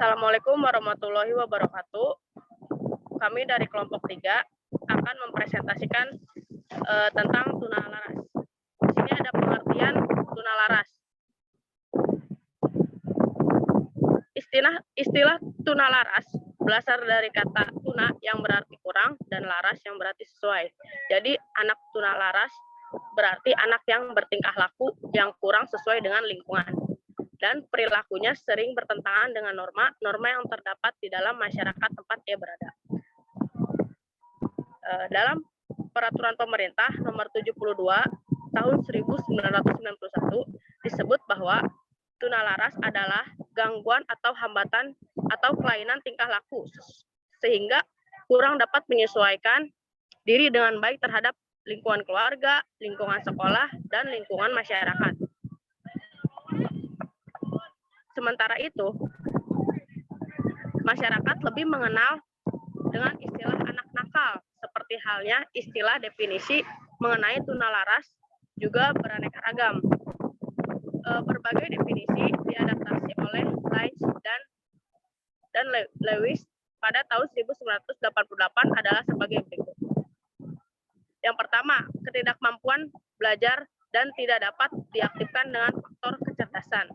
Assalamualaikum warahmatullahi wabarakatuh. Kami dari kelompok 3 akan mempresentasikan tentang tunalaras. Di sini ada pengertian tunalaras. Istilah tunalaras berasal dari kata tuna yang berarti kurang dan laras yang berarti sesuai. Jadi anak tunalaras berarti anak yang bertingkah laku yang kurang sesuai dengan lingkungan. Dan perilakunya sering bertentangan dengan norma yang terdapat di dalam masyarakat tempat dia berada. Dalam Peraturan Pemerintah Nomor 72 Tahun 1991 disebut bahwa tunalaras adalah gangguan atau hambatan atau kelainan tingkah laku sehingga kurang dapat menyesuaikan diri dengan baik terhadap lingkungan keluarga, lingkungan sekolah, dan lingkungan masyarakat. Sementara itu, masyarakat lebih mengenal dengan istilah anak nakal, seperti halnya istilah definisi mengenai tunalaras juga beraneka ragam. Berbagai definisi diadaptasi oleh Lines dan Lewis pada tahun 1988 adalah sebagai berikut. Yang pertama, ketidakmampuan belajar dan tidak dapat diaktifkan dengan faktor kecerdasan.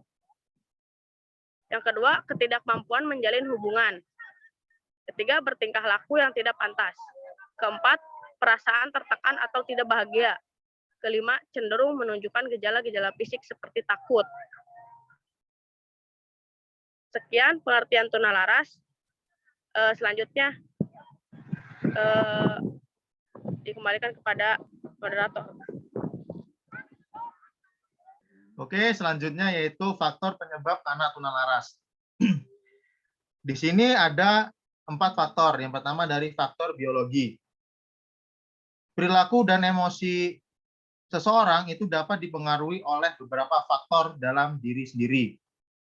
Yang kedua, ketidakmampuan menjalin hubungan. Ketiga, bertingkah laku yang tidak pantas. Keempat, perasaan tertekan atau tidak bahagia. Kelima, cenderung menunjukkan gejala-gejala fisik seperti takut. Sekian pengertian tunalaras. Selanjutnya dikembalikan kepada moderator. Oke, selanjutnya yaitu faktor penyebab anak tunalaras. Di sini ada 4 faktor. Yang pertama dari faktor biologi. Perilaku dan emosi seseorang itu dapat dipengaruhi oleh beberapa faktor dalam diri sendiri.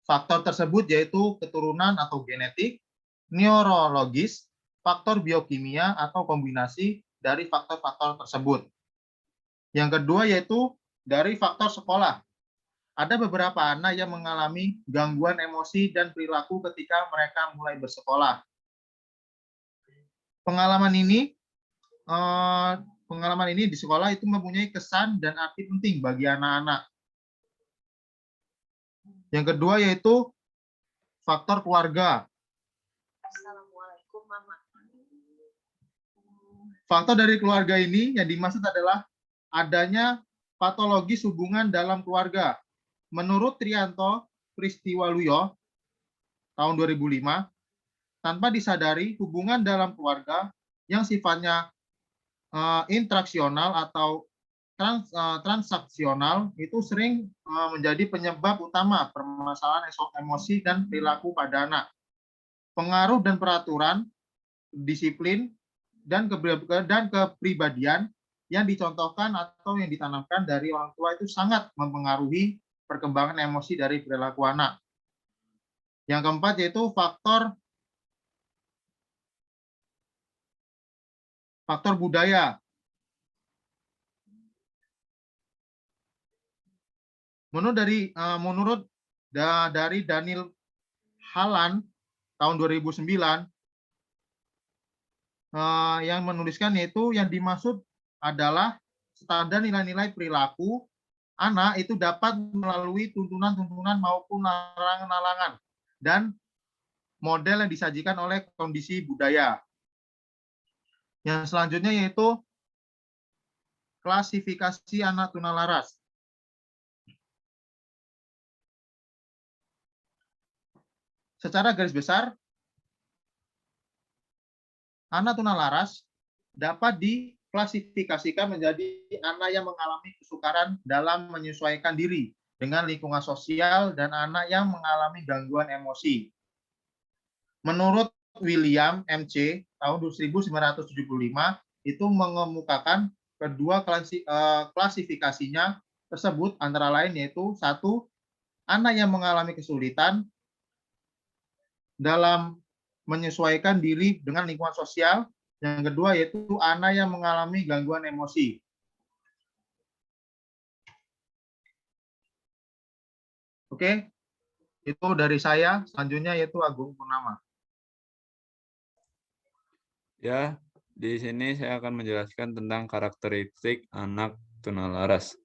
Faktor tersebut yaitu keturunan atau genetik, neurologis, faktor biokimia atau kombinasi dari faktor-faktor tersebut. Yang kedua yaitu dari faktor sekolah. Ada beberapa anak yang mengalami gangguan emosi dan perilaku ketika mereka mulai bersekolah. Pengalaman ini di sekolah itu mempunyai kesan dan arti penting bagi anak-anak. Yang kedua yaitu faktor keluarga. Assalamualaikum, Mama. Faktor dari keluarga ini yang dimaksud adalah adanya patologis hubungan dalam keluarga. Menurut Trianto Pristiwaluyo tahun 2005, tanpa disadari hubungan dalam keluarga yang sifatnya intraksional atau transaksional itu sering menjadi penyebab utama permasalahan emosi dan perilaku pada anak. Pengaruh dan peraturan, disiplin, dan kepribadian yang dicontohkan atau yang ditanamkan dari orang tua itu sangat mempengaruhi perkembangan emosi dari perilaku anak. Yang keempat yaitu faktor budaya. Menurut dari Daniel Halan tahun 2009 yang menuliskan yaitu yang dimaksud adalah standar nilai-nilai perilaku anak itu dapat melalui tuntunan-tuntunan maupun larangan-larangan dan model yang disajikan oleh kondisi budaya. Yang selanjutnya yaitu klasifikasi anak tunalaras. Secara garis besar, anak tunalaras dapat diklasifikasikan menjadi anak yang mengalami kesukaran dalam menyesuaikan diri dengan lingkungan sosial dan anak yang mengalami gangguan emosi. Menurut William MC tahun 1975 itu mengemukakan kedua klasifikasinya tersebut antara lain yaitu 1, anak yang mengalami kesulitan dalam menyesuaikan diri dengan lingkungan sosial. Yang kedua yaitu anak yang mengalami gangguan emosi. Oke. Itu dari saya. Selanjutnya yaitu Agung Purnama. Ya, di sini saya akan menjelaskan tentang karakteristik anak tunalaras.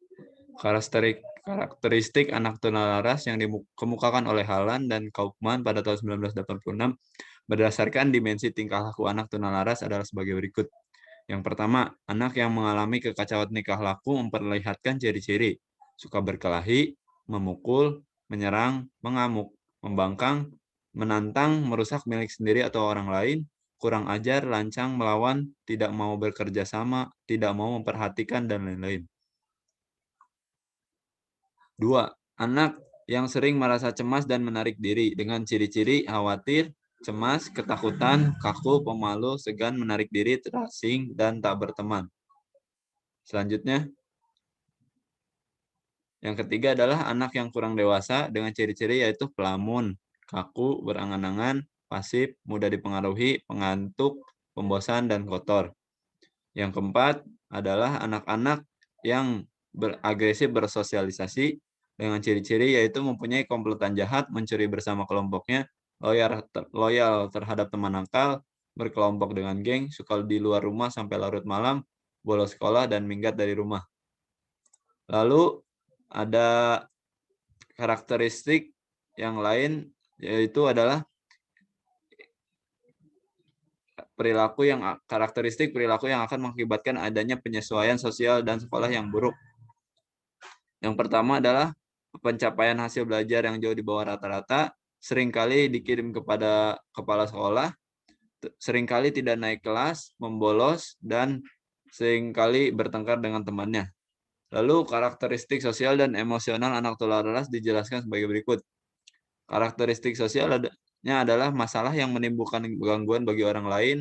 Karakteristik anak tunalaras yang dikemukakan oleh Haaland dan Kaufman pada tahun 1986 berdasarkan dimensi tingkah laku anak tunalaras adalah sebagai berikut. Yang pertama, anak yang mengalami kekacauan tingkah laku memperlihatkan ciri-ciri suka berkelahi, memukul, menyerang, mengamuk, membangkang, menantang, merusak milik sendiri atau orang lain, kurang ajar, lancang, melawan, tidak mau bekerja sama, tidak mau memperhatikan, dan lain-lain. 2. Anak yang sering merasa cemas dan menarik diri dengan ciri-ciri khawatir, cemas, ketakutan, kaku, pemalu, segan, menarik diri, terasing, dan tak berteman. Selanjutnya, yang ketiga adalah anak yang kurang dewasa dengan ciri-ciri yaitu pelamun, kaku, berangan-angan, pasif, mudah dipengaruhi, pengantuk, pembosan, dan kotor. Yang keempat adalah anak-anak yang agresif bersosialisasi dengan ciri-ciri yaitu mempunyai komplotan jahat, mencuri bersama kelompoknya, loyal terhadap teman nakal, berkelompok dengan geng, suka di luar rumah sampai larut malam, bolos sekolah, dan minggat dari rumah. Lalu ada karakteristik yang lain yaitu adalah karakteristik perilaku yang akan mengakibatkan adanya penyesuaian sosial dan sekolah yang buruk. Yang pertama adalah pencapaian hasil belajar yang jauh di bawah rata-rata, seringkali dikirim kepada kepala sekolah, seringkali tidak naik kelas, membolos, dan seringkali bertengkar dengan temannya. Lalu karakteristik sosial dan emosional anak tunalaras dijelaskan sebagai berikut. Karakteristik sosialnya adalah masalah yang menimbulkan gangguan bagi orang lain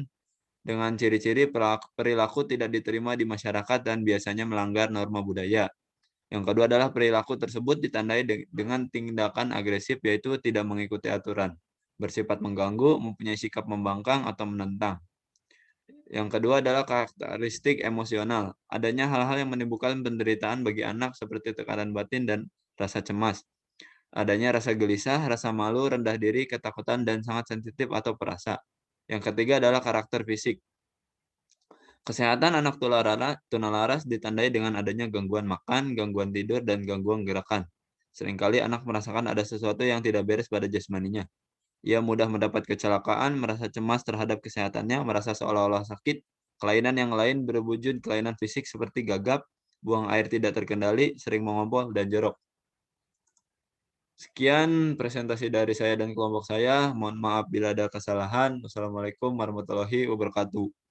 dengan ciri-ciri perilaku tidak diterima di masyarakat dan biasanya melanggar norma budaya. Yang kedua adalah perilaku tersebut ditandai dengan tindakan agresif yaitu tidak mengikuti aturan, bersifat mengganggu, mempunyai sikap membangkang atau menentang. Yang kedua adalah karakteristik emosional. Adanya hal-hal yang menimbulkan penderitaan bagi anak seperti tekanan batin dan rasa cemas. Adanya rasa gelisah, rasa malu, rendah diri, ketakutan, dan sangat sensitif atau perasa. Yang ketiga adalah karakter fisik. Kesehatan anak tunalaras ditandai dengan adanya gangguan makan, gangguan tidur, dan gangguan gerakan. Seringkali anak merasakan ada sesuatu yang tidak beres pada jasmaninya. Ia mudah mendapat kecelakaan, merasa cemas terhadap kesehatannya, merasa seolah-olah sakit, kelainan yang lain berwujud kelainan fisik seperti gagap, buang air tidak terkendali, sering mengompol, dan jorok. Sekian presentasi dari saya dan kelompok saya. Mohon maaf bila ada kesalahan. Wassalamualaikum warahmatullahi wabarakatuh.